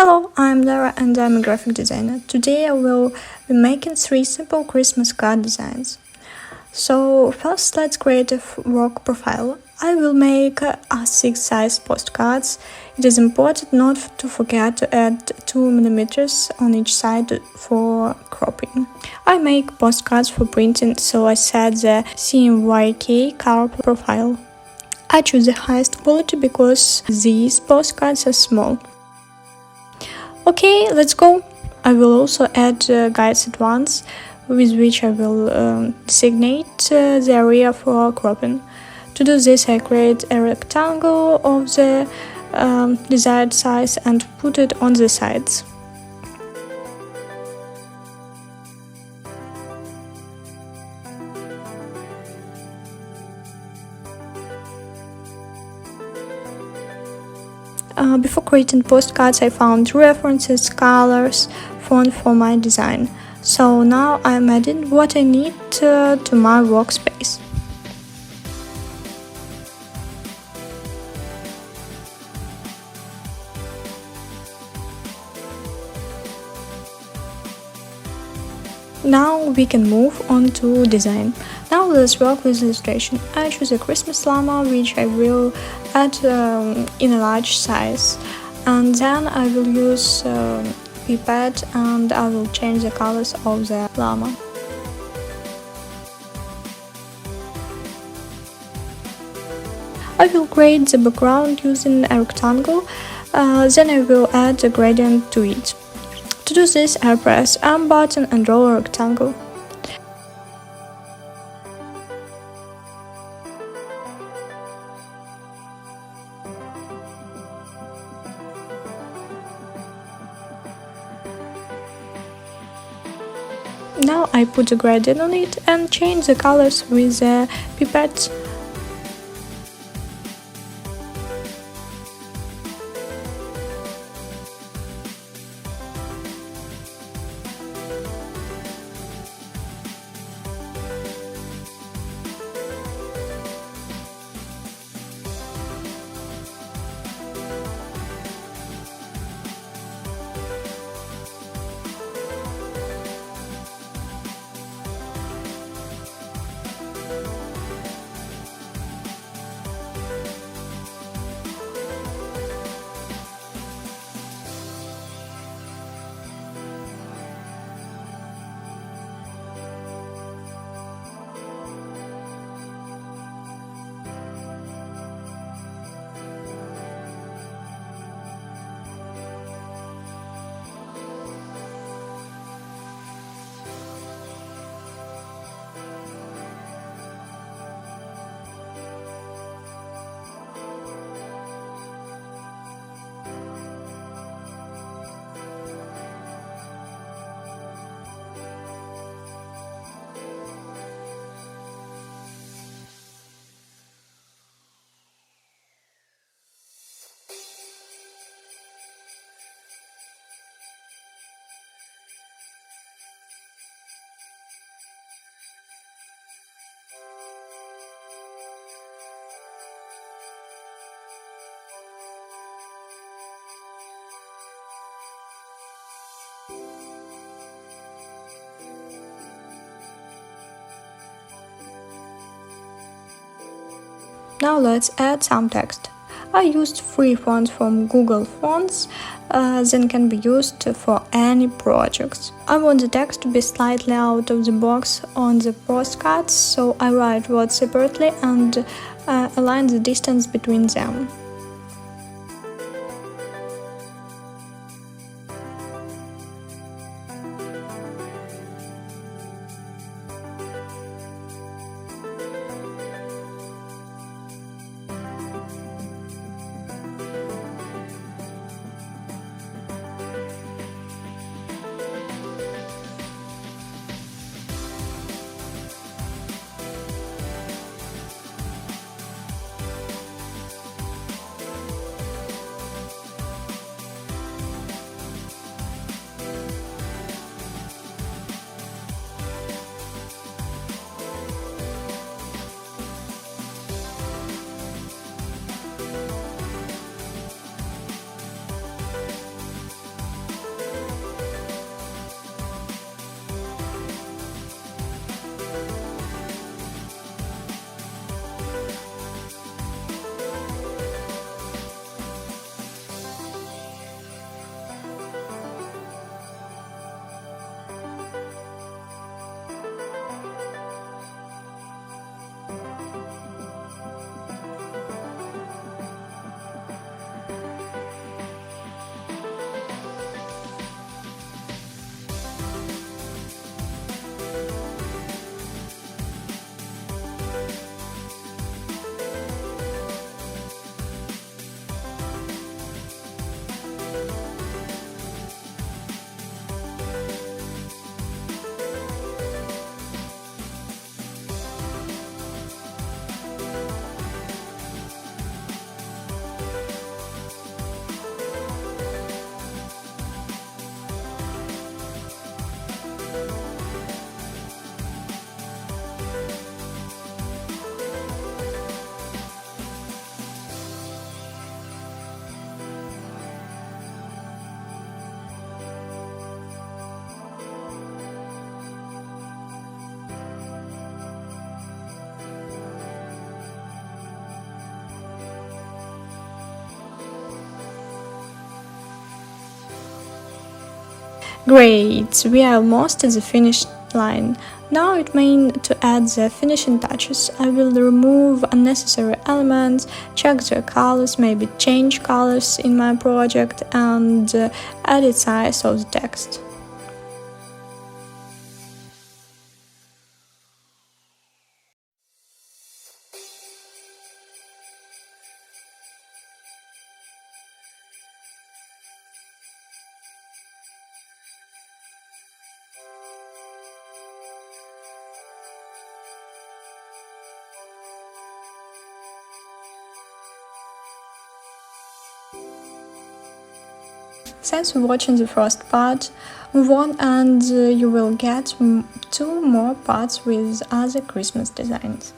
Hello, I'm Lara and I'm a graphic designer. Today I will be making 3 simple Christmas card designs. So first let's create a work profile. I will make A6 size postcards. It is important not to forget to add 2 mm on each side for cropping. I make postcards for printing, so I set the CMYK color profile. I choose the highest quality because these postcards are small. Okay, let's go. I will also add guides at once, with which I will designate the area for cropping. To do this, I create a rectangle of the desired size and put it on the sides. Before creating postcards, I found references, colors, font for my design. So now I'm adding what I need to my workspace. Now we can move on to design. Now let's work with illustration. I choose a Christmas llama, which I will add in a large size, and then I will use pipette and I will change the colors of the llama. I will create the background using a rectangle, then I will add a gradient to it. To do this, I press M button and draw a rectangle. Now I put a gradient on it and change the colors with the pipette. Now let's add some text. I used free fonts from Google Fonts, that can be used for any projects. I want the text to be slightly out of the box on the postcards, so I write words separately and align the distance between them. Great, we are almost at the finish line. Now it means to add the finishing touches. I will remove unnecessary elements, check their colors, maybe change colors in my project, and edit size of the text. Thanks for watching the first part. Move on and you will get 2 more parts with other Christmas designs.